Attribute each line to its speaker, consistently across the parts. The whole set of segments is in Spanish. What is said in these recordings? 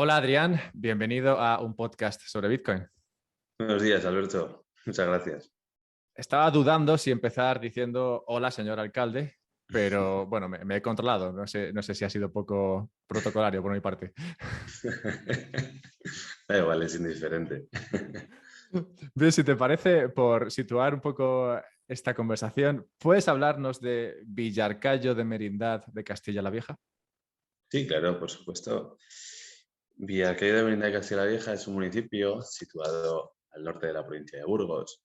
Speaker 1: Hola Adrián, bienvenido a un podcast sobre Bitcoin.
Speaker 2: Buenos días, Alberto. Muchas gracias.
Speaker 1: Estaba dudando si empezar diciendo hola señor alcalde, pero bueno, me he controlado. No sé si ha sido poco protocolario por mi parte.
Speaker 2: Da igual, es indiferente.
Speaker 1: Bien, si te parece, por situar un poco esta conversación, ¿puedes hablarnos de Villarcayo de Merindad de Castilla la Vieja?
Speaker 2: Sí, claro, por supuesto. Villacayo de Merindad de Castilla la Vieja es un municipio situado al norte de la provincia de Burgos,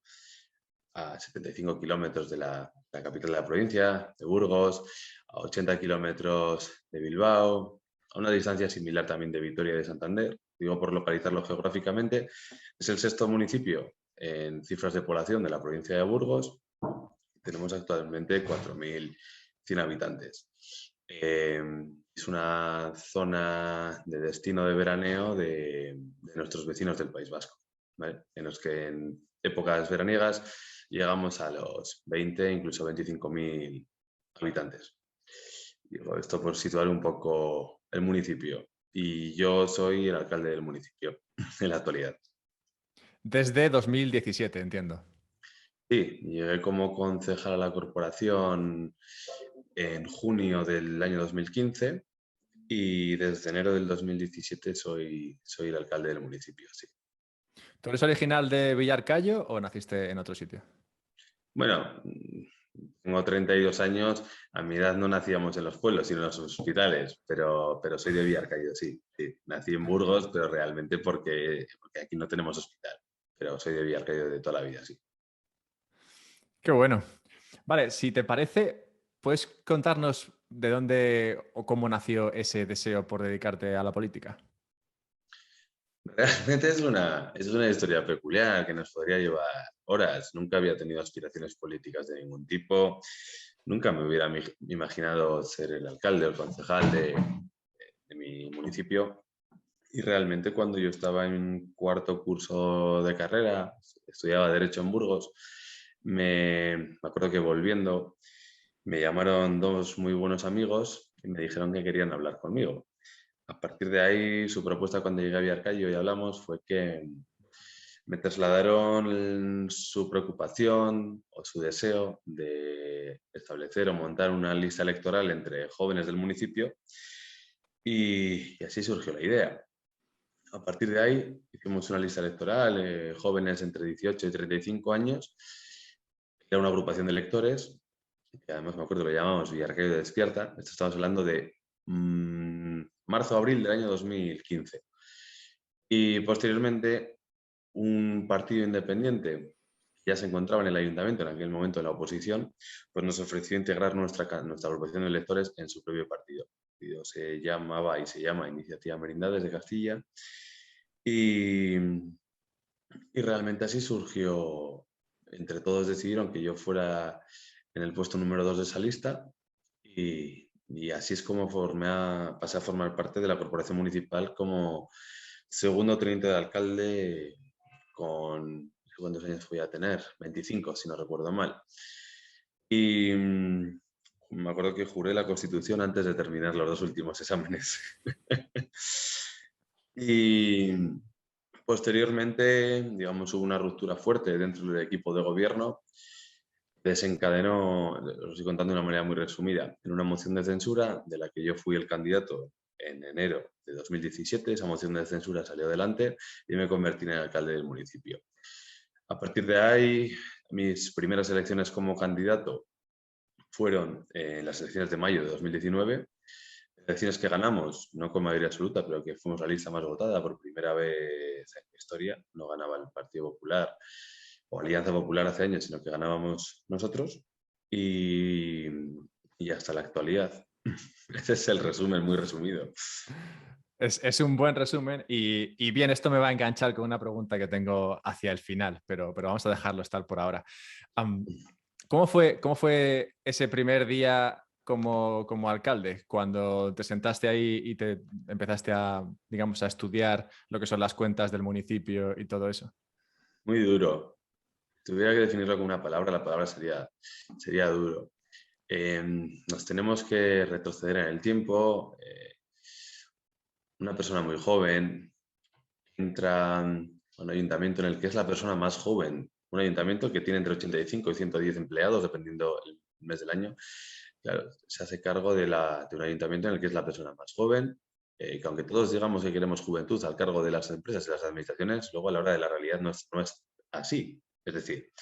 Speaker 2: a 75 kilómetros de la capital de la provincia, de Burgos, a 80 kilómetros de Bilbao, a una distancia similar también de Vitoria y de Santander. Digo, por localizarlo geográficamente, es el sexto municipio en cifras de población de la provincia de Burgos. Tenemos actualmente 4.100 habitantes. Es una zona de destino de veraneo de nuestros vecinos del País Vasco, ¿vale? En los que en épocas veraniegas llegamos a los 20, incluso 25.000 habitantes. Digo, esto por situar un poco el municipio. Y yo soy el alcalde del municipio en la actualidad.
Speaker 1: Desde 2017, entiendo.
Speaker 2: Sí, llegué como concejal a la corporación en junio del año 2015 y desde enero del 2017 soy el alcalde del municipio, sí.
Speaker 1: ¿Tú eres original de Villarcayo o naciste en otro sitio?
Speaker 2: Bueno, tengo 32 años, a mi edad no nacíamos en los pueblos, sino en los hospitales, pero soy de Villarcayo, sí, sí. Nací en Burgos, pero realmente porque aquí no tenemos hospital, pero soy de Villarcayo de toda la vida, sí.
Speaker 1: Qué bueno. Vale, si te parece, ¿puedes contarnos de dónde o cómo nació ese deseo por dedicarte a la política?
Speaker 2: Realmente es una historia peculiar que nos podría llevar horas. Nunca había tenido aspiraciones políticas de ningún tipo. Nunca me hubiera imaginado ser el alcalde o el concejal de mi municipio. Y realmente cuando yo estaba en cuarto curso de carrera, estudiaba Derecho en Burgos, me acuerdo que volviendo me llamaron dos muy buenos amigos y me dijeron que querían hablar conmigo. A partir de ahí, su propuesta cuando llegué a Villarcayo y hablamos fue que me trasladaron su preocupación o su deseo de establecer o montar una lista electoral entre jóvenes del municipio y así surgió la idea. A partir de ahí hicimos una lista electoral, jóvenes entre 18 y 35 años. Era una agrupación de electores, que además me acuerdo que lo llamamos Villarcayo Despierta. Esto estamos hablando de marzo-abril del año 2015. Y posteriormente un partido independiente que ya se encontraba en el ayuntamiento, en aquel momento en la oposición, pues nos ofreció integrar nuestra agrupación de electores en su propio partido. El partido se llamaba y se llama Iniciativa Merindades de Castilla. Y, y realmente así surgió, entre todos decidieron que yo fuera en el puesto número 2 de esa lista y así es como pasé a formar parte de la corporación municipal como segundo teniente de alcalde con, ¿cuántos años voy a tener? 25, si no recuerdo mal. Y me acuerdo que juré la Constitución antes de terminar los dos últimos exámenes. Y posteriormente, digamos, hubo una ruptura fuerte dentro del equipo de gobierno. Desencadenó, lo estoy contando de una manera muy resumida, en una moción de censura de la que yo fui el candidato en enero de 2017. Esa moción de censura salió adelante y me convertí en el alcalde del municipio. A partir de ahí, mis primeras elecciones como candidato fueron en las elecciones de mayo de 2019. Elecciones que ganamos, no con mayoría absoluta, pero que fuimos la lista más votada por primera vez en la historia. No ganaba el Partido Popular o Alianza Popular hace años, sino que ganábamos nosotros. Y, y hasta la actualidad. Ese es el resumen muy resumido.
Speaker 1: Es un buen resumen y bien, esto me va a enganchar con una pregunta que tengo hacia el final, pero vamos a dejarlo estar por ahora. Am, ¿cómo fue ese primer día como alcalde, cuando te sentaste ahí y te empezaste digamos, a estudiar lo que son las cuentas del municipio y todo eso?
Speaker 2: Muy duro. Si tuviera que definirlo con una palabra, la palabra sería duro. Nos tenemos que retroceder en el tiempo. una persona muy joven entra a un ayuntamiento en el que es la persona más joven, un ayuntamiento que tiene entre 85 y 110 empleados, dependiendo el mes del año. Claro, se hace cargo de un ayuntamiento en el que es la persona más joven, que aunque todos digamos que queremos juventud al cargo de las empresas y las administraciones, luego a la hora de la realidad no es así. Es decir,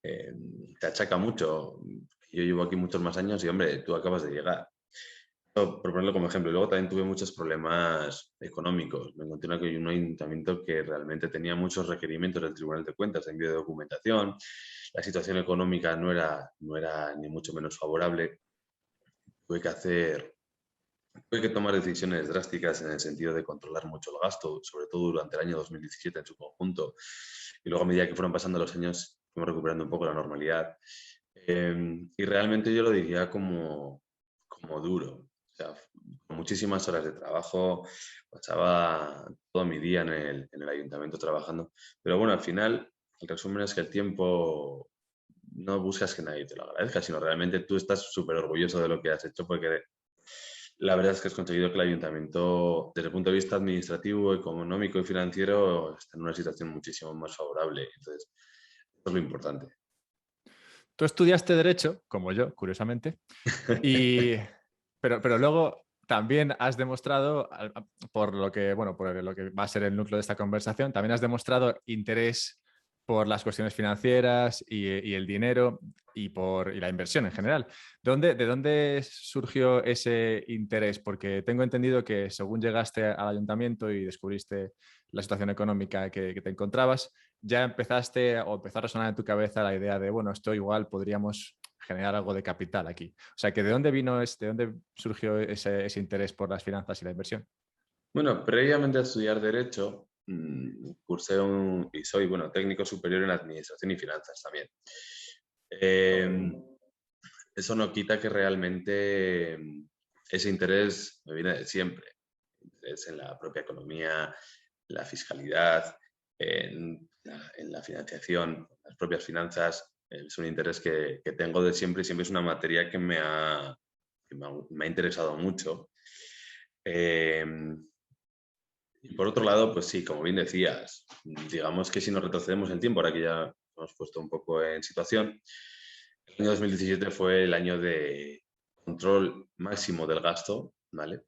Speaker 2: te achaca mucho. Yo llevo aquí muchos más años y, hombre, tú acabas de llegar. Por ponerlo como ejemplo, y luego también tuve muchos problemas económicos. Me encontré un ayuntamiento que realmente tenía muchos requerimientos del Tribunal de Cuentas de envío de documentación. La situación económica no era ni mucho menos favorable. Tuve que hacer Tuve que tomar decisiones drásticas en el sentido de controlar mucho el gasto, sobre todo durante el año 2017 en su conjunto. Y luego, a medida que fueron pasando los años, fuimos recuperando un poco la normalidad. Y realmente yo lo diría como duro. O sea, con muchísimas horas de trabajo, pasaba todo mi día en el ayuntamiento trabajando. Pero bueno, al final, el resumen es que el tiempo no buscas que nadie te lo agradezca, sino realmente tú estás súper orgulloso de lo que has hecho porque la verdad es que has conseguido que el ayuntamiento, desde el punto de vista administrativo, económico y financiero, está en una situación muchísimo más favorable. Entonces, eso es lo importante.
Speaker 1: Tú estudiaste Derecho, como yo, curiosamente, y, pero luego también has demostrado, por lo que, bueno, por lo que va a ser el núcleo de esta conversación, también has demostrado interés por las cuestiones financieras y el dinero y la inversión en general. ¿De dónde surgió ese interés? Porque tengo entendido que según llegaste al ayuntamiento y descubriste la situación económica que te encontrabas, ya empezaste o empezó a resonar en tu cabeza la idea de, bueno, esto igual podríamos generar algo de capital aquí. O sea, que ¿de dónde de dónde surgió ese interés por las finanzas y la inversión?
Speaker 2: Bueno, previamente a estudiar Derecho, cursé y soy, bueno, técnico superior en Administración y Finanzas también. Eh, Eso no quita que realmente ese interés me viene de siempre. Interés en la propia economía, en la fiscalidad, en la financiación, las propias finanzas. Es un interés que tengo de siempre y siempre es una materia que me ha interesado mucho. Eh, y por otro lado, pues sí, como bien decías, digamos que si nos retrocedemos en tiempo, ahora que ya hemos puesto un poco en situación, el año 2017 fue el año de control máximo del gasto, ¿vale?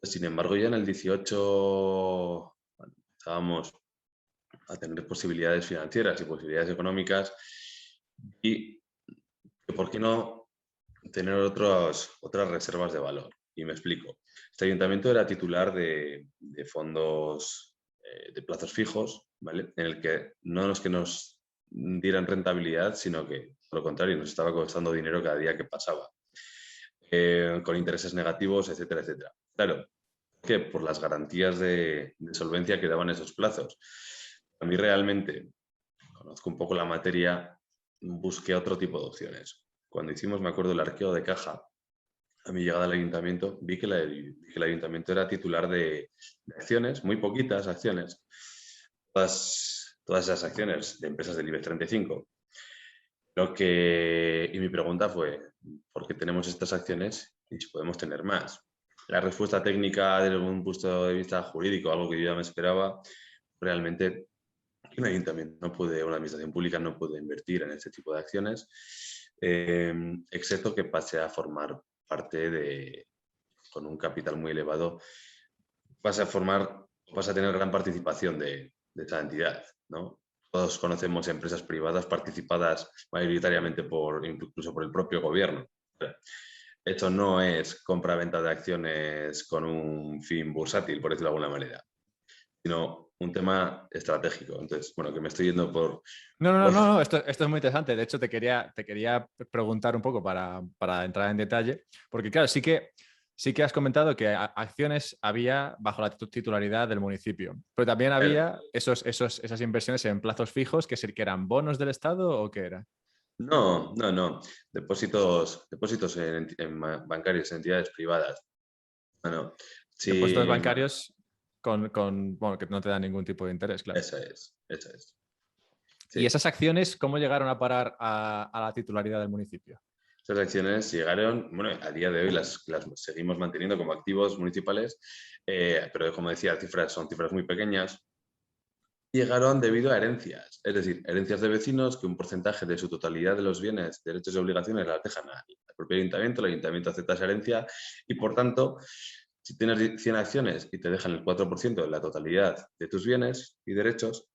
Speaker 2: Sin embargo, ya en el 18 bueno, empezábamos a tener posibilidades financieras y posibilidades económicas y que por qué no tener otras reservas de valor. Y me explico. Este ayuntamiento era titular de fondos de plazos fijos, ¿vale? En el que no los que nos dieran rentabilidad, sino que, por lo contrario, nos estaba costando dinero cada día que pasaba, con intereses negativos, etcétera, etcétera. Claro, que por las garantías de solvencia que daban esos plazos. A mí realmente, conozco un poco la materia, busqué otro tipo de opciones. Cuando hicimos, me acuerdo, el arqueo de caja, a mi llegada al ayuntamiento, vi que el ayuntamiento era titular de acciones, muy poquitas acciones, todas esas acciones de empresas del IBEX 35. Y mi pregunta fue, ¿por qué tenemos estas acciones y si podemos tener más? La respuesta técnica desde un punto de vista jurídico, algo que yo ya me esperaba, realmente un ayuntamiento una administración pública no puede invertir en este tipo de acciones, excepto que pase a formar parte con un capital muy elevado, vas a tener gran participación de esa entidad, ¿no? Todos conocemos empresas privadas participadas mayoritariamente incluso por el propio gobierno. Esto no es compra-venta de acciones con un fin bursátil, por decirlo de alguna manera, sino un tema estratégico. Entonces, bueno, que me estoy yendo por...
Speaker 1: No, esto es muy interesante. De hecho, te quería preguntar un poco para entrar en detalle, porque claro, sí que has comentado que acciones había bajo la titularidad del municipio, pero también había esas inversiones en plazos fijos que eran bonos del Estado o qué era.
Speaker 2: No. Depósitos bancarios, en entidades privadas. Bueno,
Speaker 1: Depósitos
Speaker 2: sí,
Speaker 1: bancarios bueno, que no te dan ningún tipo de interés, claro.
Speaker 2: eso es.
Speaker 1: ¿Y
Speaker 2: Sí.
Speaker 1: esas acciones cómo llegaron a parar a la titularidad del municipio?
Speaker 2: Estas acciones llegaron, bueno, a día de hoy las seguimos manteniendo como activos municipales, pero como decía, son cifras muy pequeñas. Llegaron debido a herencias, es decir, herencias de vecinos que un porcentaje de su totalidad de los bienes, derechos y obligaciones las dejan al propio ayuntamiento, el ayuntamiento acepta esa herencia y, por tanto, si tienes 100 acciones y te dejan el 4% de la totalidad de tus bienes y derechos,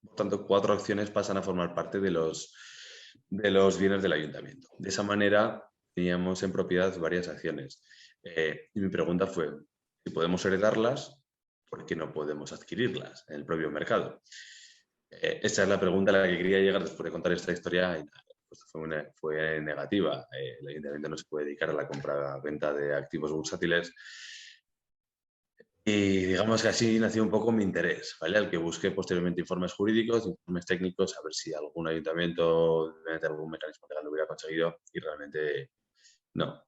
Speaker 2: por tanto, 4 acciones pasan a formar parte de los bienes del ayuntamiento. De esa manera, teníamos en propiedad varias acciones. Y mi pregunta fue, si podemos heredarlas, ¿por qué no podemos adquirirlas en el propio mercado? Esa es la pregunta a la que quería llegar después de contar esta historia. Y pues fue negativa. El ayuntamiento no se puede dedicar a la compra-venta de activos bursátiles. Y digamos que así nació un poco mi interés, ¿vale? Al que busqué posteriormente informes jurídicos, informes técnicos, a ver si algún ayuntamiento, mediante algún mecanismo legal lo hubiera conseguido, y realmente no.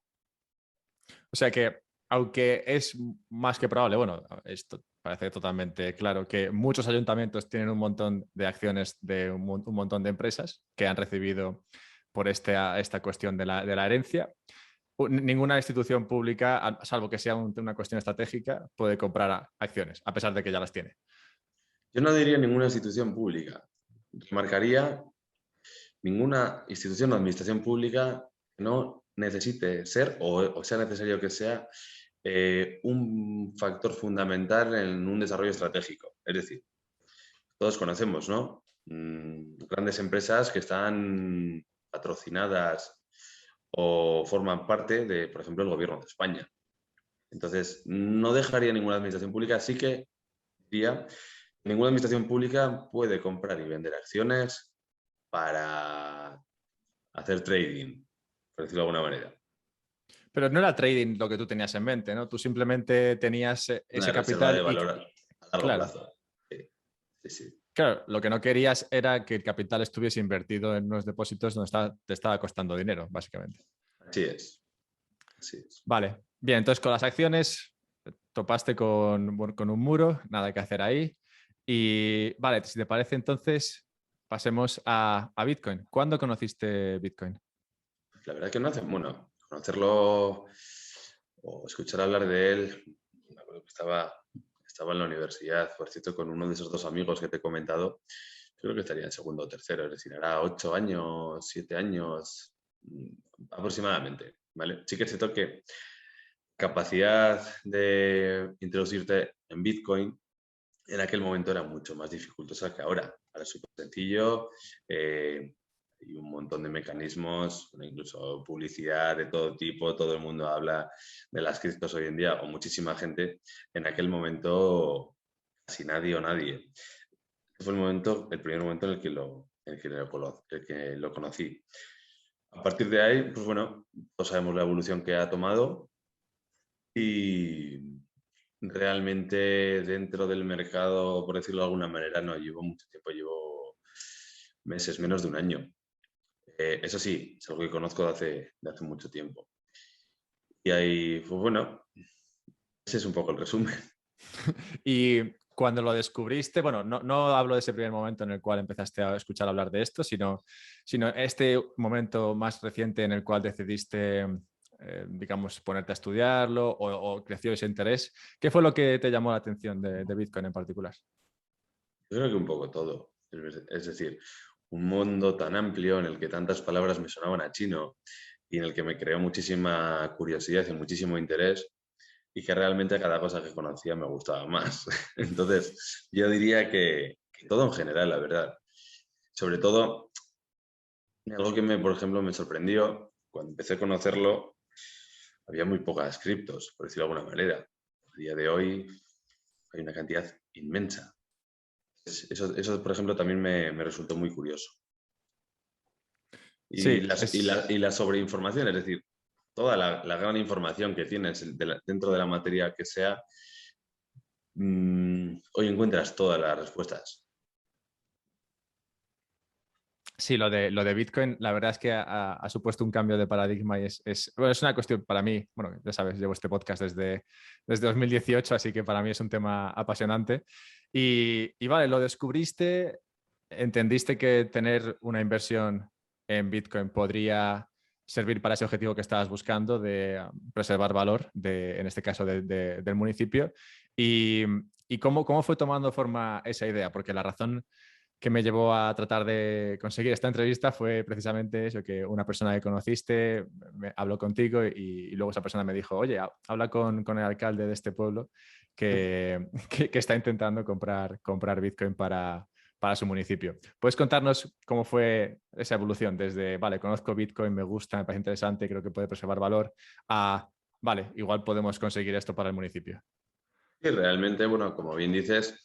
Speaker 1: O sea que, aunque es más que probable, bueno, esto parece totalmente claro, que muchos ayuntamientos tienen un montón de acciones de un montón de empresas que han recibido por esta cuestión de la herencia. Ninguna institución pública, salvo que sea una cuestión estratégica, puede comprar acciones, a pesar de que ya las tiene.
Speaker 2: Yo no diría ninguna institución pública. Remarcaría ninguna institución o administración pública que no necesite ser o sea necesario que sea un factor fundamental en un desarrollo estratégico. Es decir, todos conocemos, ¿no? Grandes empresas que están patrocinadas o forman parte de, por ejemplo, el gobierno de España. Entonces, no dejaría ninguna administración pública, sí que diría que ninguna administración pública puede comprar y vender acciones para hacer trading, por decirlo de alguna manera.
Speaker 1: Pero no era trading lo que tú tenías en mente, ¿no? Tú simplemente tenías
Speaker 2: Una
Speaker 1: ese
Speaker 2: reserva de
Speaker 1: capital y,
Speaker 2: valor a largo
Speaker 1: claro,
Speaker 2: plazo. Sí, sí, sí.
Speaker 1: claro, lo que no querías era que el capital estuviese invertido en unos depósitos donde te estaba costando dinero, básicamente.
Speaker 2: Así es. Así es.
Speaker 1: Vale, bien, entonces con las acciones topaste con un muro, nada que hacer ahí. Y vale, si te parece, entonces pasemos a Bitcoin. ¿Cuándo conociste Bitcoin?
Speaker 2: La verdad que no hace, bueno, conocerlo o escuchar hablar de él, me acuerdo que estaba en la universidad, por cierto, con uno de esos dos amigos que te he comentado, creo que estaría en segundo o tercero, es decir, hará 8 años, 7 años aproximadamente, ¿vale? Sí que es cierto que capacidad de introducirte en Bitcoin en aquel momento era mucho más dificultosa que ahora. Ahora es súper sencillo, hay un montón de mecanismos, incluso publicidad de todo tipo, todo el mundo habla de las criptos hoy en día, o muchísima gente. En aquel momento, casi nadie o nadie. Fue el primer momento en el que lo conocí. A partir de ahí, pues bueno, todos sabemos la evolución que ha tomado y realmente dentro del mercado, por decirlo de alguna manera, no llevo mucho tiempo, llevo meses, menos de un año. Eso sí, es algo que conozco de hace mucho tiempo. Y ahí, pues bueno, ese es un poco el resumen.
Speaker 1: Y cuando lo descubriste, bueno, no hablo de ese primer momento en el cual empezaste a escuchar hablar de esto, sino este momento más reciente en el cual decidiste, digamos, ponerte a estudiarlo o creció ese interés. ¿Qué fue lo que te llamó la atención de Bitcoin en particular?
Speaker 2: Yo creo que un poco todo. Es decir, un mundo tan amplio en el que tantas palabras me sonaban a chino y en el que me creó muchísima curiosidad y muchísimo interés y que realmente cada cosa que conocía me gustaba más. Entonces, yo diría que todo en general, la verdad. Sobre todo, algo que por ejemplo, me sorprendió cuando empecé a conocerlo, había muy pocas criptos, por decirlo de alguna manera. A día de hoy hay una cantidad inmensa. Eso, por ejemplo, también me resultó muy curioso. Y
Speaker 1: Sí,
Speaker 2: la sobreinformación, es decir, toda la gran información que tienes dentro de la materia que sea, hoy encuentras todas las respuestas.
Speaker 1: sí, lo de Bitcoin, la verdad es que ha supuesto un cambio de paradigma y bueno, es una cuestión para mí, bueno, ya sabes, llevo este podcast desde 2018, así que para mí es un tema apasionante. Y vale, lo descubriste, entendiste que tener una inversión en Bitcoin podría servir para ese objetivo que estabas buscando de preservar valor, en este caso del municipio. ¿Y cómo fue tomando forma esa idea? Porque la razón que me llevó a tratar de conseguir esta entrevista fue precisamente eso, que una persona que conociste habló contigo y luego esa persona me dijo, oye, habla con el alcalde de este pueblo que está intentando comprar Bitcoin para su municipio. ¿Puedes contarnos cómo fue esa evolución desde, vale, conozco Bitcoin, me gusta, me parece interesante, creo que puede preservar valor, a, vale, igual podemos conseguir esto para el municipio?
Speaker 2: Y realmente, bueno, como bien dices,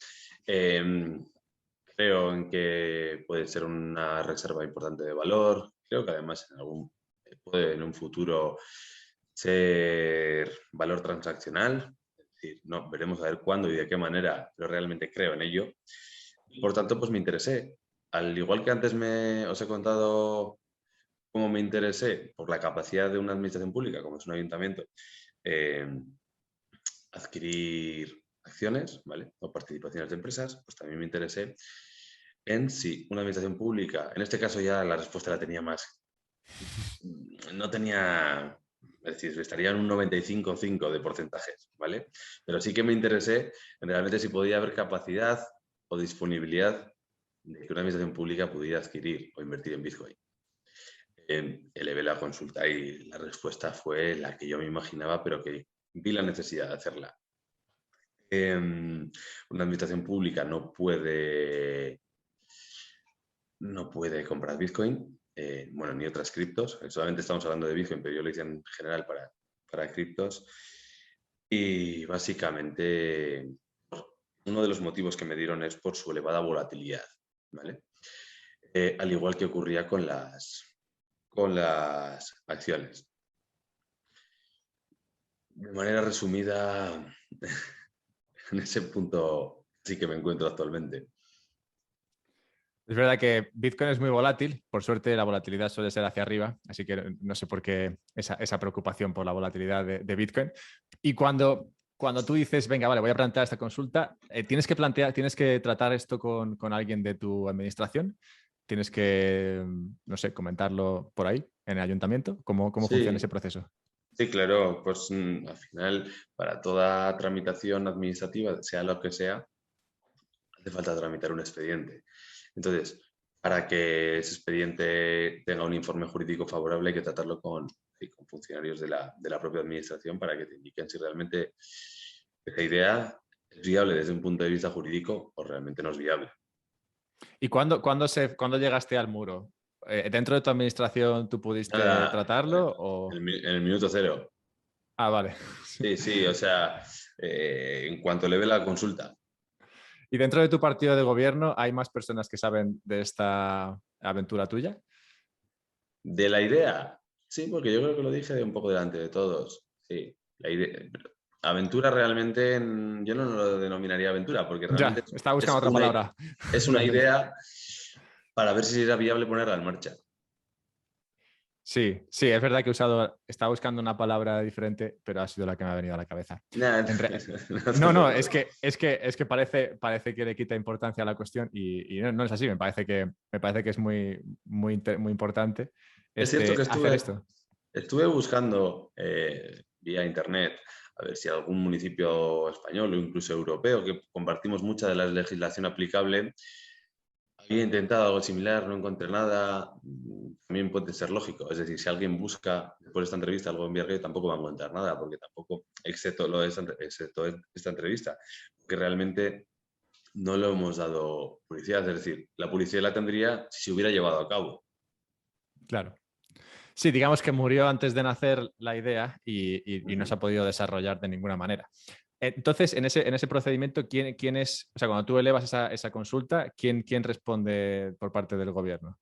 Speaker 2: creo en que puede ser una reserva importante de valor. Creo que además puede en un futuro ser valor transaccional. Es decir, no, veremos a ver cuándo y de qué manera, pero realmente creo en ello. Por tanto, pues me interesé. Al igual que antes os he contado cómo me interesé por la capacidad de una administración pública, como es un ayuntamiento, eh, adquirir acciones, ¿vale? O participaciones de empresas, pues también me interesé en si una administración pública, en este caso ya la respuesta la tenía más, no tenía, es decir, estaría en un 95,5 de porcentajes, ¿vale? Pero sí que me interesé en realmente si podía haber capacidad o disponibilidad de que una administración pública pudiera adquirir o invertir en Bitcoin. Elevé la consulta y la respuesta fue la que yo me imaginaba, pero que vi la necesidad de hacerla. Una administración pública no puede comprar Bitcoin, bueno, ni otras criptos. Solamente estamos hablando de Bitcoin, pero yo lo hice en general para criptos. Y básicamente, uno de los motivos que me dieron es por su elevada volatilidad, ¿vale? Al igual que ocurría con las acciones. De manera resumida, en ese punto sí que me encuentro actualmente.
Speaker 1: Es verdad que Bitcoin es muy volátil, por suerte la volatilidad suele ser hacia arriba, así que no sé por qué esa preocupación por la volatilidad de Bitcoin. Y cuando tú dices, venga, vale, voy a plantear esta consulta, tienes que tratar esto con alguien de tu administración, tienes que, no sé, comentarlo por ahí, en el ayuntamiento, cómo funciona ese
Speaker 2: Sí,
Speaker 1: proceso.
Speaker 2: sí, claro, pues al final, para toda tramitación administrativa, sea lo que sea, hace falta tramitar un expediente. Entonces, para que ese expediente tenga un informe jurídico favorable, hay que tratarlo con funcionarios de la propia administración para que te indiquen si realmente esa idea es viable desde un punto de vista jurídico o realmente no es viable.
Speaker 1: ¿Y cuándo llegaste al muro? ¿Dentro de tu administración tú pudiste
Speaker 2: Nada,
Speaker 1: tratarlo o...?
Speaker 2: en el minuto cero.
Speaker 1: Ah, vale.
Speaker 2: Sí, sí, o sea, en cuanto le ve la consulta.
Speaker 1: ¿Y dentro de tu partido de gobierno hay más personas que saben de esta aventura tuya?
Speaker 2: De la idea, sí, porque yo creo que lo dije de un poco delante de todos. Sí, la idea. Aventura realmente, yo no lo denominaría aventura, porque realmente
Speaker 1: Ya, estaba buscando
Speaker 2: es
Speaker 1: otra
Speaker 2: una,
Speaker 1: palabra.
Speaker 2: es una idea para ver si era viable ponerla en marcha.
Speaker 1: Sí, sí, es verdad que estaba buscando una palabra diferente, pero ha sido la que me ha venido a la cabeza.
Speaker 2: Nah, no te
Speaker 1: No,
Speaker 2: preocupes.
Speaker 1: es que parece que le quita importancia a la cuestión y no es así, me parece que es muy importante
Speaker 2: Es cierto que
Speaker 1: hacer esto.
Speaker 2: estuve buscando vía internet a ver si algún municipio español o incluso europeo, que compartimos mucha de la legislación aplicable, había intentado algo similar, no encontré nada. También puede ser lógico. Es decir, si alguien busca después de esta entrevista algo en Viaje, tampoco va a encontrar nada, porque tampoco, excepto esta entrevista, que realmente no lo hemos dado publicidad. Es decir, la publicidad la tendría si se hubiera llevado a cabo.
Speaker 1: Claro. Sí, digamos que murió antes de nacer la idea y no se
Speaker 2: Ujú.
Speaker 1: ha podido desarrollar de ninguna manera. Entonces, en ese procedimiento, ¿quién es, o sea, cuando tú elevas esa consulta, ¿quién responde por parte del gobierno?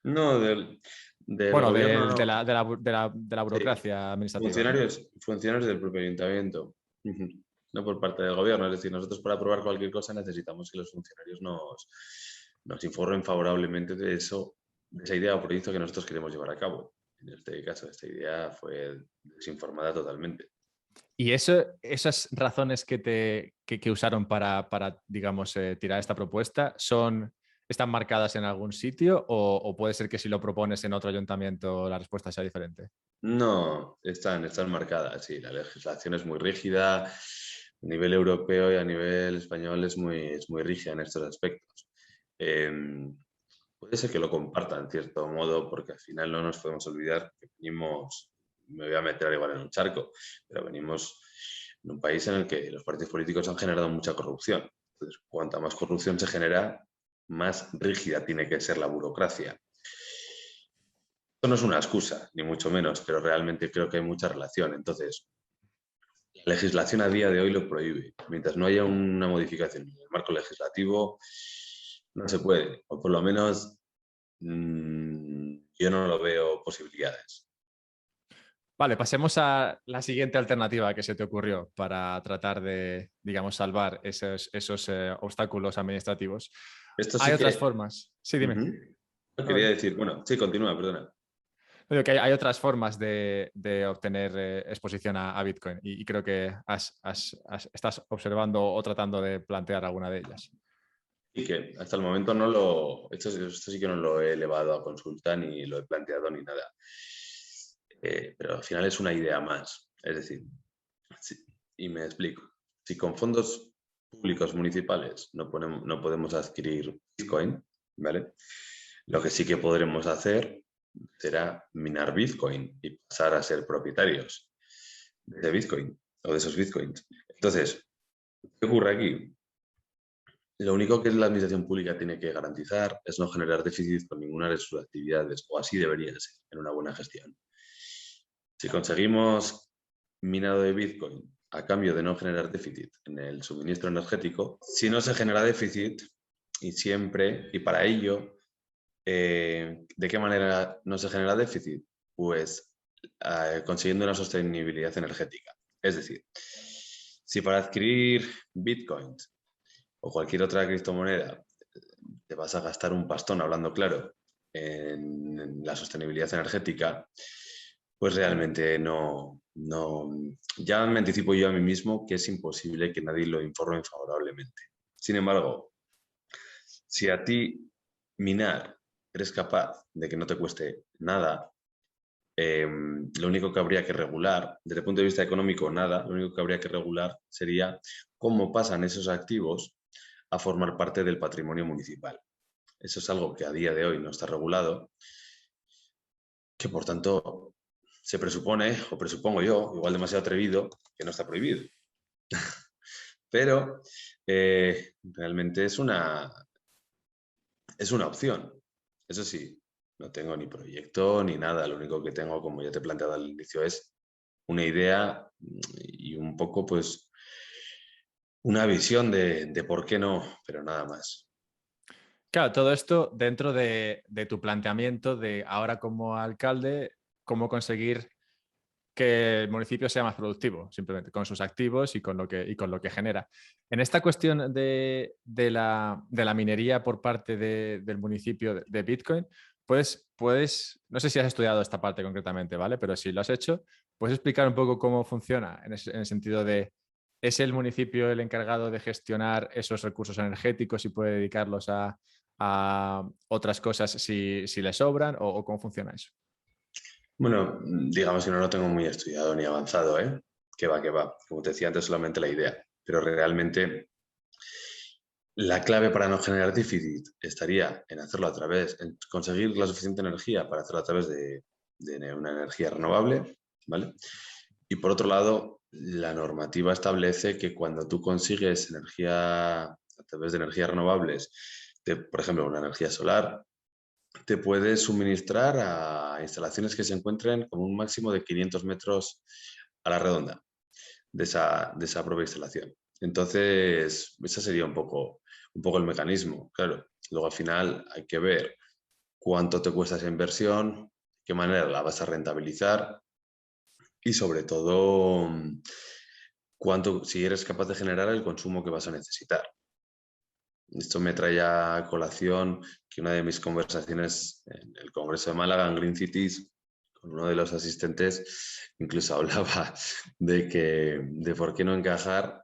Speaker 2: No, del
Speaker 1: Bueno,
Speaker 2: gobierno
Speaker 1: de
Speaker 2: no.
Speaker 1: la
Speaker 2: Sí,
Speaker 1: burocracia administrativa, ¿no?
Speaker 2: funcionarios del propio ayuntamiento. Ujú. No por parte del gobierno. Es decir, nosotros para aprobar cualquier cosa necesitamos que los funcionarios nos informen favorablemente de eso, de esa idea o proyecto que nosotros queremos llevar a cabo. En este caso, esta idea fue desinformada totalmente.
Speaker 1: Y esas razones que usaron para digamos, tirar esta propuesta están marcadas en algún sitio o puede ser que si lo propones en otro ayuntamiento la respuesta sea diferente?
Speaker 2: No, están marcadas, sí. La legislación es muy rígida. A nivel europeo y a nivel español es muy rígida en estos aspectos. Puede ser que lo compartan en cierto modo, porque al final no nos podemos olvidar que venimos, me voy a meter igual en un charco, pero venimos en un país en el que los partidos políticos han generado mucha corrupción. Entonces, cuanta más corrupción se genera, más rígida tiene que ser la burocracia. Esto no es una excusa, ni mucho menos, pero realmente creo que hay mucha relación. Entonces, la legislación a día de hoy lo prohíbe. Mientras no haya una modificación en el marco legislativo, no se puede, o por lo menos yo no lo veo posibilidades.
Speaker 1: Vale, pasemos a la siguiente alternativa que se te ocurrió para tratar de, digamos, salvar esos obstáculos administrativos.
Speaker 2: Esto
Speaker 1: Hay
Speaker 2: sí
Speaker 1: otras
Speaker 2: que...
Speaker 1: formas. Sí, dime. No,
Speaker 2: Quería decir, bueno, sí, continúa, perdona.
Speaker 1: digo que hay otras formas de obtener exposición a Bitcoin y creo que estás observando o tratando de plantear alguna de ellas.
Speaker 2: Y que hasta el momento no lo... Esto sí que no lo he elevado a consulta ni lo he planteado ni nada. Pero al final es una idea más. Es decir, y me explico. Si con fondos públicos municipales no podemos adquirir Bitcoin, ¿vale? Lo que sí que podremos hacer será minar Bitcoin y pasar a ser propietarios de Bitcoin o de esos Bitcoins. Entonces, ¿qué ocurre aquí? Lo único que la administración pública tiene que garantizar es no generar déficit con ninguna de sus actividades, o así debería ser en una buena gestión. Si conseguimos minado de Bitcoin a cambio de no generar déficit en el suministro energético, si no se genera déficit, y para ello, ¿de qué manera no se genera déficit? Pues consiguiendo una sostenibilidad energética. Es decir, si para adquirir Bitcoins o cualquier otra criptomoneda te vas a gastar un pastón, hablando claro, en la sostenibilidad energética, pues realmente ya me anticipo yo a mí mismo que es imposible que nadie lo informe favorablemente. Sin embargo, si a ti minar eres capaz de que no te cueste nada, lo único que habría que regular, desde el punto de vista económico, nada, lo único que habría que regular sería cómo pasan esos activos a formar parte del patrimonio municipal. Eso es algo que a día de hoy no está regulado, que por tanto se presupone, o presupongo yo, igual demasiado atrevido, que no está prohibido. Pero realmente es una opción. Eso sí, no tengo ni proyecto ni nada. Lo único que tengo, como ya te he planteado al inicio, es una idea y un poco, pues, una visión de por qué no, pero nada más.
Speaker 1: Claro, todo esto dentro de tu planteamiento de ahora como alcalde, cómo conseguir que el municipio sea más productivo, simplemente con sus activos y con lo que genera. En esta cuestión de la minería por parte del municipio de Bitcoin, no sé si has estudiado esta parte concretamente, ¿vale? Pero si lo has hecho, ¿puedes explicar un poco cómo funciona en el sentido de, ¿es el municipio el encargado de gestionar esos recursos energéticos y puede dedicarlos a otras cosas si le sobran o cómo funciona eso?
Speaker 2: Bueno, digamos que no lo tengo muy estudiado ni avanzado, ¿eh? Que va, que va. Como te decía antes, solamente la idea. Pero realmente la clave para no generar déficit estaría en hacerlo en conseguir la suficiente energía para hacerlo a través de una energía renovable, ¿vale? Y por otro lado, la normativa establece que cuando tú consigues energía a través de energías renovables, por ejemplo, una energía solar, te puedes suministrar a instalaciones que se encuentren con un máximo de 500 metros a la redonda de esa propia instalación. Entonces, ese sería un poco el mecanismo. Claro, luego al final hay que ver cuánto te cuesta esa inversión, qué manera la vas a rentabilizar y sobre todo si eres capaz de generar el consumo que vas a necesitar. Esto me trae a colación que una de mis conversaciones en el Congreso de Málaga, en Green Cities, con uno de los asistentes, incluso hablaba de por qué no encajar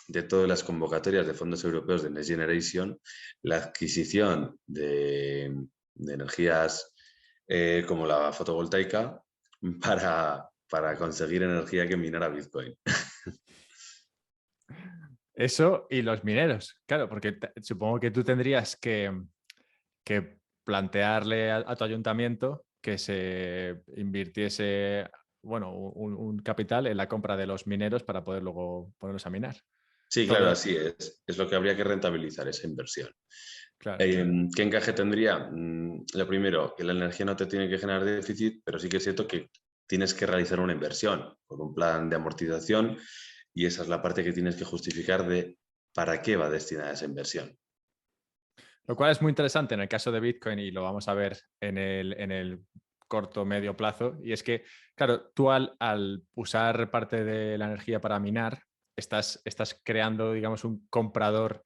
Speaker 2: de todas las convocatorias de fondos europeos de Next Generation la adquisición de energías como la fotovoltaica para conseguir energía que minara Bitcoin.
Speaker 1: Eso y los mineros, claro, porque supongo que tú tendrías que plantearle a tu ayuntamiento que se invirtiese, bueno, un capital en la compra de los mineros para poder luego ponerlos a minar.
Speaker 2: Sí, claro,
Speaker 1: Todo,
Speaker 2: así es. Es lo que habría que rentabilizar esa inversión.
Speaker 1: claro.
Speaker 2: ¿Qué encaje tendría? Lo primero, que la energía no te tiene que generar déficit, pero sí que es cierto que tienes que realizar una inversión con un plan de amortización y esa es la parte que tienes que justificar de para qué va destinada esa inversión.
Speaker 1: Lo cual es muy interesante en el caso de Bitcoin y lo vamos a ver en el corto medio plazo. Y es que, claro, tú al usar parte de la energía para minar, estás creando, digamos, un comprador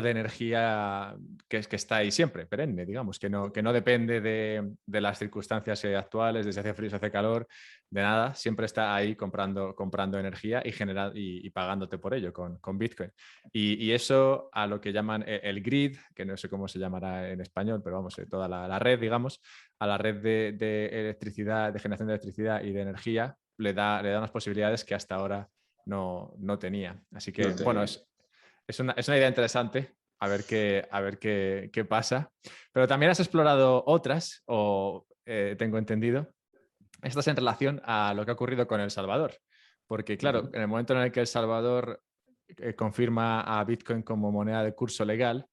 Speaker 1: de energía que está ahí siempre, perenne, digamos, que no depende de las circunstancias actuales, de si hace frío, si hace calor, de nada, siempre está ahí comprando energía y pagándote por ello con Bitcoin. Y eso a lo que llaman el grid, que no sé cómo se llamará en español, pero vamos, toda la red, digamos, a la red de electricidad, de generación de electricidad y de energía, le da unas posibilidades que hasta ahora no tenía. Así que,
Speaker 2: No
Speaker 1: bueno,
Speaker 2: tenía.
Speaker 1: es una idea interesante, a ver qué pasa. Pero también has explorado otras, o tengo entendido, estas en relación a lo que ha ocurrido con El Salvador. Porque, claro, en el momento en el que El Salvador confirma a Bitcoin como moneda de curso legal,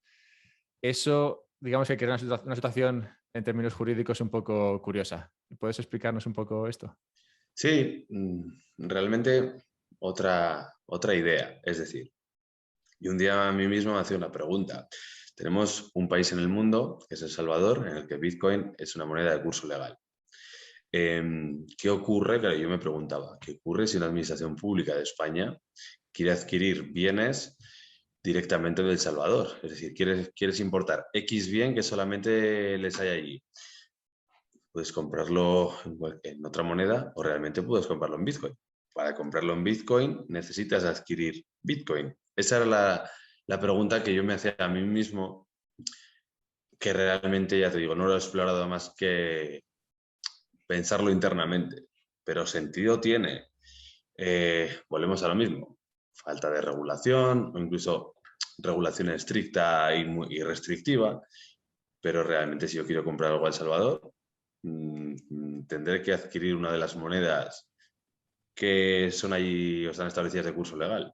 Speaker 1: eso, digamos que crea una situación en términos jurídicos un poco curiosa. ¿Puedes explicarnos un poco esto?
Speaker 2: Sí, realmente otra idea. Es decir, y un día a mí mismo me hacía una pregunta. Tenemos un país en el mundo, que es El Salvador, en el que Bitcoin es una moneda de curso legal. ¿Qué ocurre? Claro, yo me preguntaba, ¿qué ocurre si una administración pública de España quiere adquirir bienes directamente de El Salvador? Es decir, quieres importar X bien que solamente les hay allí. Puedes comprarlo en otra moneda o realmente puedes comprarlo en Bitcoin. Para comprarlo en Bitcoin necesitas adquirir Bitcoin. Esa era la pregunta que yo me hacía a mí mismo, que realmente, ya te digo, no lo he explorado más que pensarlo internamente, pero sentido tiene. Volvemos a lo mismo, falta de regulación o incluso regulación estricta y restrictiva, pero realmente si yo quiero comprar algo a El Salvador, tendré que adquirir una de las monedas que son allí o están establecidas de curso legal.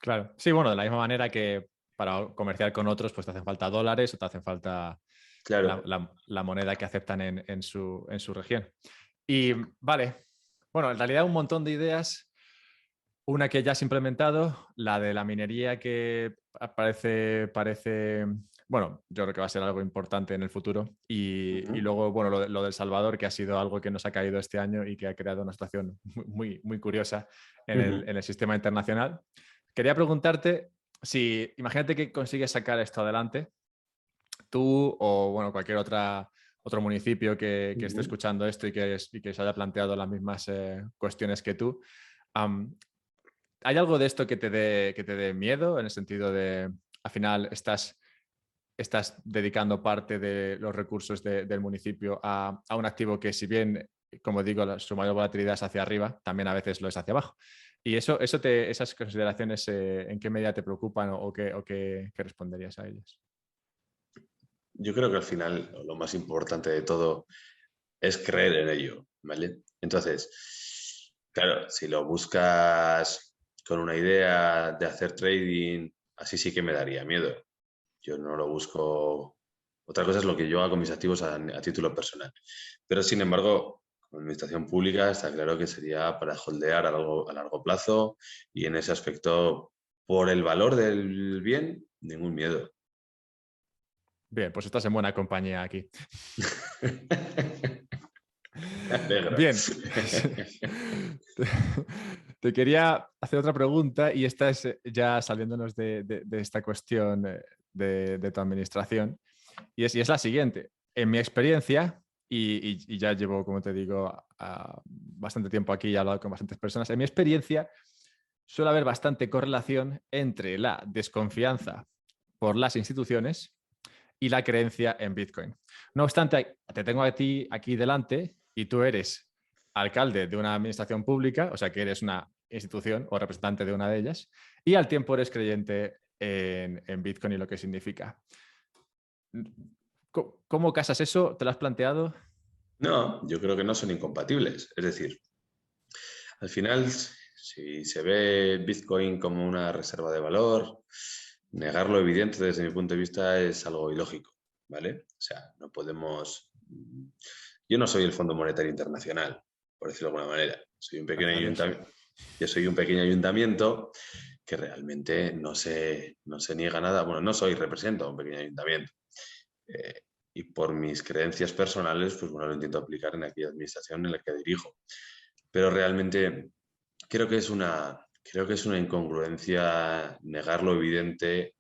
Speaker 1: Claro. Sí, bueno, de la misma manera que para comerciar con otros, pues te hacen falta dólares o te hacen falta
Speaker 2: Claro.
Speaker 1: la moneda que aceptan en su región. Y vale, bueno, en realidad un montón de ideas. Una que ya has implementado, la de la minería que parece, bueno, yo creo que va a ser algo importante en el futuro. Y luego, bueno, lo del Salvador, que ha sido algo que nos ha caído este año y que ha creado una situación muy curiosa en el sistema internacional. Quería preguntarte si, imagínate que consigues sacar esto adelante, tú o bueno, cualquier otro municipio que esté escuchando esto y que se haya planteado las mismas cuestiones que tú. Um, ¿Hay algo de esto que te dé miedo en el sentido de, al final, estás dedicando parte de los recursos del municipio a un activo que, si bien, como digo, su mayor volatilidad es hacia arriba, también a veces lo es hacia abajo? Y esas consideraciones, ¿en qué medida te preocupan o qué responderías a ellas?
Speaker 2: Yo creo que al final lo más importante de todo es creer en ello, ¿vale? Entonces, claro, si lo buscas con una idea de hacer trading, así sí que me daría miedo. Yo no lo busco. Otra cosa es lo que yo hago con mis activos a título personal. Pero, sin embargo, como administración pública está claro que sería para holdear a largo plazo y en ese aspecto, por el valor del bien, ningún miedo.
Speaker 1: Bien, pues estás en buena compañía aquí.
Speaker 2: Me alegro.
Speaker 1: Bien. Te quería hacer otra pregunta y esta es ya saliéndonos de esta cuestión de tu administración y es la siguiente. En mi experiencia, y ya llevo, como te digo, bastante tiempo aquí y he hablado con bastantes personas, en mi experiencia suele haber bastante correlación entre la desconfianza por las instituciones y la creencia en Bitcoin. No obstante, te tengo a ti aquí delante y tú eres alcalde de una administración pública, o sea que eres una institución o representante de una de ellas, y al tiempo eres creyente en Bitcoin y lo que significa. ¿Cómo casas eso? ¿Te lo has planteado?
Speaker 2: No, yo creo que no son incompatibles. Es decir, al final, si se ve Bitcoin como una reserva de valor, negar lo evidente desde mi punto de vista es algo ilógico, ¿vale? O sea, no podemos... Yo no soy el Fondo Monetario Internacional, por decirlo de alguna manera. Soy un pequeño
Speaker 1: Gracias a Dios.
Speaker 2: ayuntamiento. Yo soy un pequeño ayuntamiento que realmente no se niega nada. Bueno, no soy, represento a un pequeño ayuntamiento. Y por mis creencias personales, pues bueno, lo intento aplicar en aquella administración en la que dirijo. Pero realmente creo que es una incongruencia negar lo evidente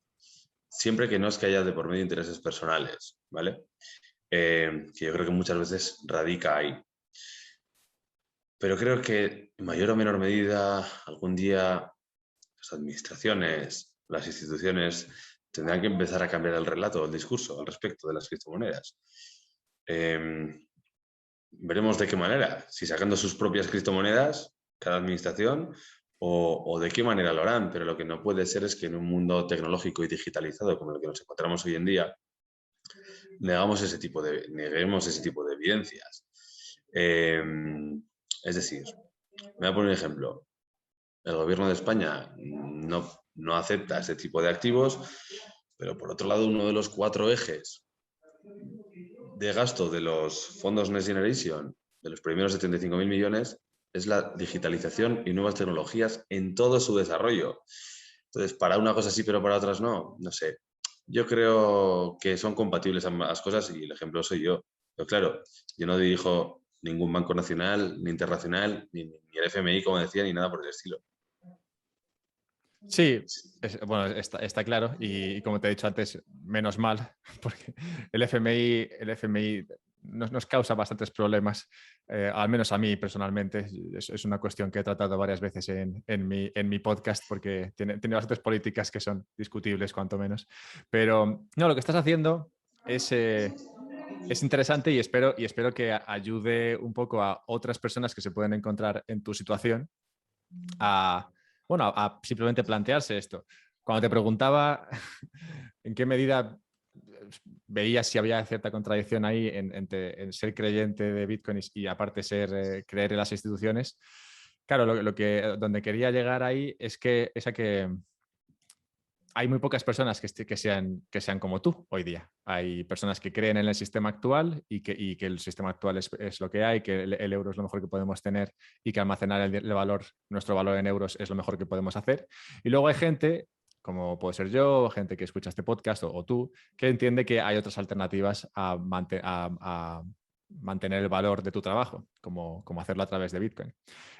Speaker 2: siempre que no es que haya de por medio intereses personales, ¿vale? Que yo creo que muchas veces radica ahí. Pero creo que en mayor o menor medida algún día las administraciones, las instituciones tendrán que empezar a cambiar el relato, el discurso al respecto de las criptomonedas. Veremos de qué manera, si sacando sus propias criptomonedas, cada administración, o de qué manera lo harán, pero lo que no puede ser es que en un mundo tecnológico y digitalizado como el que nos encontramos hoy en día, neguemos ese tipo de evidencias. Es decir, me voy a poner un ejemplo. El gobierno de España no acepta ese tipo de activos, pero por otro lado, uno de los 4 ejes de gasto de los fondos Next Generation, de los primeros 75.000 millones, es la digitalización y nuevas tecnologías en todo su desarrollo. Entonces, para una cosa sí, pero para otras no sé. Yo creo que son compatibles ambas cosas y el ejemplo soy yo. Pero claro, yo no dirijo ningún banco nacional, ni internacional, ni el FMI, como decía, ni nada por el estilo.
Speaker 1: Sí, bueno, está claro y como te he dicho antes, menos mal, porque el FMI nos causa bastantes problemas, al menos a mí personalmente. Es una cuestión que he tratado varias veces en mi podcast porque tiene bastantes políticas que son discutibles, cuanto menos. Pero no, lo que estás haciendo es interesante y espero que ayude un poco a otras personas que se pueden encontrar en tu situación a, bueno, a simplemente plantearse esto. Cuando te preguntaba en qué medida veías si había cierta contradicción ahí en ser creyente de Bitcoin y aparte creer en las instituciones, claro, donde quería llegar ahí es a que hay muy pocas personas que sean como tú hoy día. Hay personas que creen en el sistema actual y que el sistema actual es lo que hay, que el euro es lo mejor que podemos tener y que almacenar nuestro valor en euros es lo mejor que podemos hacer. Y luego hay gente, como puede ser yo, gente que escucha este podcast o tú, que entiende que hay otras alternativas a mantener el valor de tu trabajo, como hacerlo a través de Bitcoin.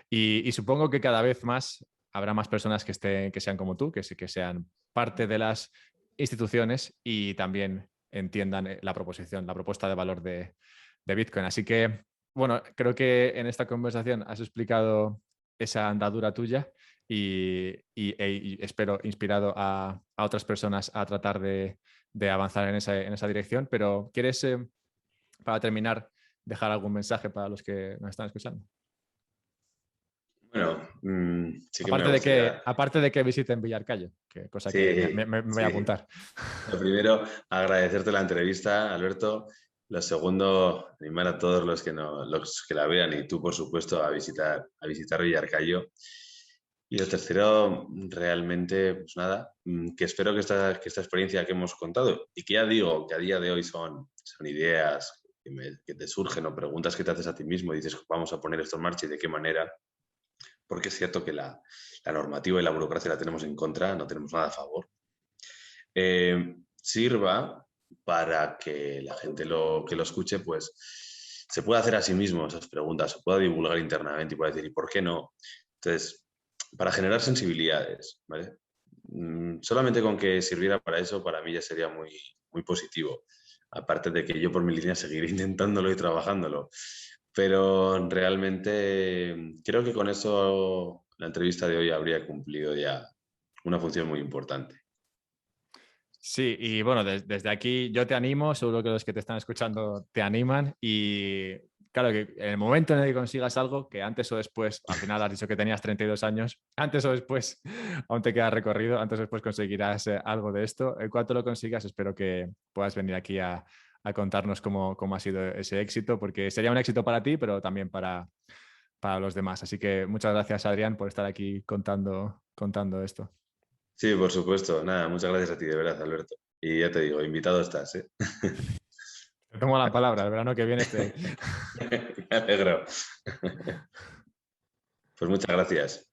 Speaker 1: Y supongo que cada vez más habrá más personas que sean como tú, que sean parte de las instituciones y también entiendan la propuesta de valor de Bitcoin. Así que, bueno, creo que en esta conversación has explicado esa andadura tuya y espero inspirado a otras personas a tratar de avanzar en esa dirección. Pero ¿quieres, para terminar, dejar algún mensaje para los que nos están escuchando?
Speaker 2: Bueno, sí que me gustaría.
Speaker 1: Aparte de que visiten Villarcayo, cosa que
Speaker 2: Sí,
Speaker 1: me voy a
Speaker 2: sí.
Speaker 1: apuntar.
Speaker 2: Lo primero, agradecerte la entrevista, Alberto. Lo segundo, animar a todos los que la vean y tú, por supuesto, a visitar Villarcayo. Y lo tercero, realmente, pues nada, que espero que esta experiencia que hemos contado y que ya digo que a día de hoy son ideas que te surgen o preguntas que te haces a ti mismo y dices, vamos a poner esto en marcha y de qué manera, porque es cierto que la normativa y la burocracia la tenemos en contra, no tenemos nada a favor. Sirva para que la gente que lo escuche, pues se pueda hacer a sí mismo esas preguntas, se pueda divulgar internamente y pueda decir, ¿y por qué no? Entonces, para generar sensibilidades, ¿vale? Solamente con que sirviera para eso, para mí ya sería muy, muy positivo. Aparte de que yo por mi línea seguiré intentándolo y trabajándolo. Pero realmente creo que con eso la entrevista de hoy habría cumplido ya una función muy importante.
Speaker 1: Sí, y bueno, desde aquí yo te animo, seguro que los que te están escuchando te animan y claro que en el momento en el que consigas algo, que antes o después, al final has dicho que tenías 32 años, antes o después aún te queda recorrido, antes o después conseguirás algo de esto. En cuanto lo consigas, espero que puedas venir aquí a contarnos cómo ha sido ese éxito, porque sería un éxito para ti, pero también para los demás. Así que muchas gracias, Adrián, por estar aquí contando esto.
Speaker 2: Sí, por supuesto. Nada, muchas gracias a ti, de verdad, Alberto. Y ya te digo, invitado estás, ¿eh?
Speaker 1: Te tomo la palabra, el verano que viene estoy ahí.
Speaker 2: Me alegro. Pues muchas gracias.